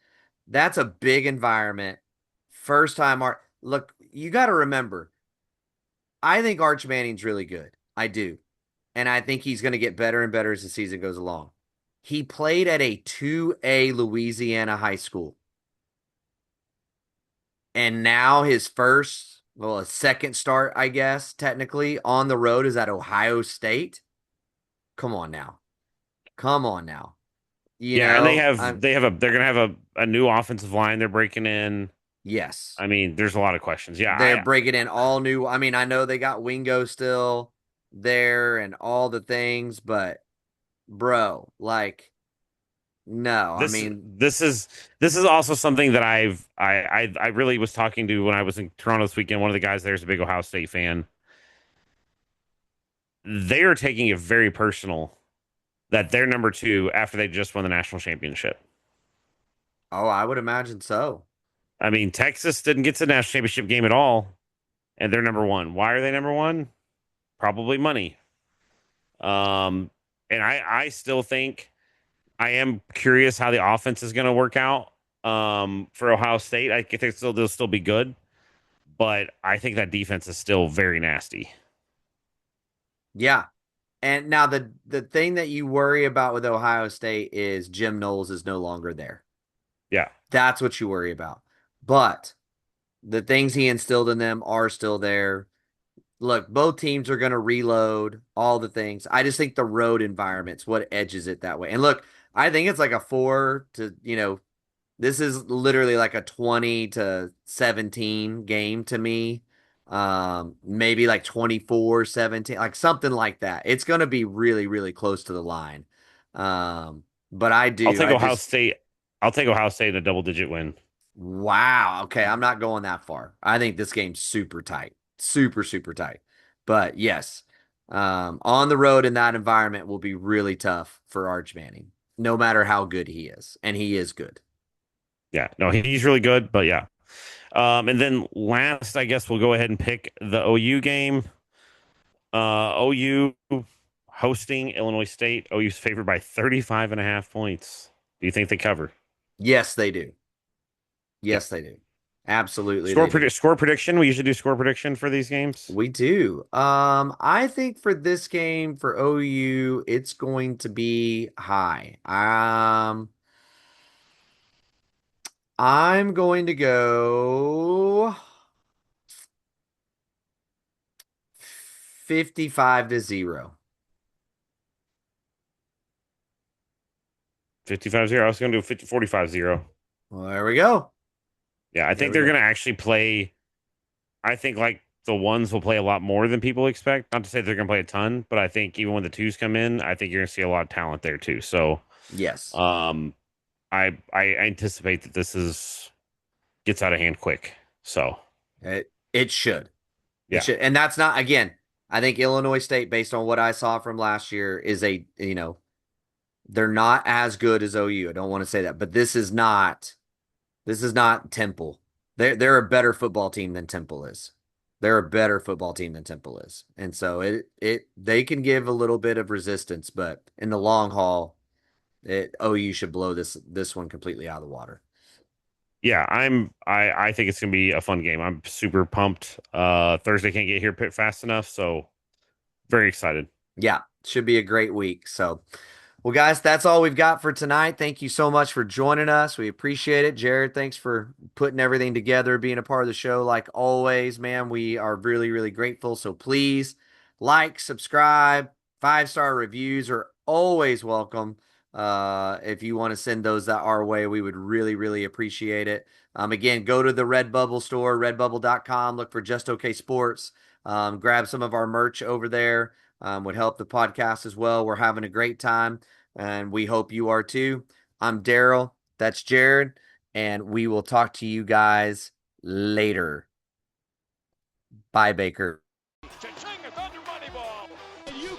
That's a big environment. First time look, you got to remember, I think Arch Manning's really good. I do. And I think he's going to get better and better as the season goes along. He played at a 2A Louisiana high school. And now his a second start, I guess, technically, on the road is at Ohio State. Come on now. And they're gonna have a new offensive line they're breaking in. Yes. I mean, there's a lot of questions. Yeah, They're breaking in all new. I mean, I know they got Wingo still there and all the things, but bro, like, no, this is also something that I really was talking to when I was in Toronto this weekend. One of the guys there is a big Ohio State fan. They are taking it very personal that they're number 2 after they just won the national championship. Oh, I would imagine so. I mean, Texas didn't get to the national championship game at all, and they're number 1. Why are they number 1? Probably money. And I still think I am curious how the offense is going to work out for Ohio State. I think they'll still be good, but I think that defense is still very nasty. Yeah. And now the thing that you worry about with Ohio State is Jim Knowles is no longer there. Yeah. That's what you worry about. But The things he instilled in them are still there. Look, both teams are going to reload all the things. I just think the road environment's what edges it that way. And look, I think it's like a 4 to, this is literally like a 20-17 game to me. Maybe like 24-17, like something like that. It's going to be really, really close to the line. But I I'll do. take Ohio State. I'll take Ohio State in a double-digit win. Wow. Okay, I'm not going that far. I think this game's super tight. Super, super tight. But yes, on the road in that environment will be really tough for Arch Manning, no matter how good he is. And he is good. Yeah, no, he's really good, but yeah. And then last, I guess we'll go ahead and pick the OU game. OU hosting Illinois State. OU's favored by 35.5 points. Do you think they cover? Yes, they do. Yes, they do. Absolutely. Score prediction. We usually do score prediction for these games. We do. I think for this game for OU, it's going to be high. I'm going to go 55-0. 55-0. I was going to do 45-0. Well, there we go. Yeah, I think they're going to actually play. I think like the ones will play a lot more than people expect. Not to say they're going to play a ton, but I think even when the twos come in, I think you're going to see a lot of talent there too. So, yes, I anticipate that this gets out of hand quick. So it should. Yeah. It should. And that's not, again, I think Illinois State, based on what I saw from last year, is they're not as good as OU. I don't want to say that, but this is not Temple. They're a better football team than Temple is. They're a better football team than Temple is. And so they can give a little bit of resistance, but in the long haul, OU should blow this one completely out of the water. Yeah, I think it's gonna be a fun game. I'm super pumped. Thursday can't get here fast enough, so very excited. Yeah, should be a great week. So, well, guys, that's all we've got for tonight. Thank you so much for joining us. We appreciate it. Jared, thanks for putting everything together, being a part of the show. Like always, man, we are really, really grateful. So please like, subscribe, 5-star reviews are always welcome. If you want to send those our way, we would really, really appreciate it. Again, go to the Redbubble store, redbubble.com, look for Just Okay Sports. Grab some of our merch over there. Would help the podcast as well. We're having a great time, and we hope you are too. I'm Daryl. That's Jared, and we will talk to you guys later. Bye, Baker. You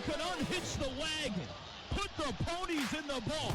can unhitch the wagon, put the ponies in the ball.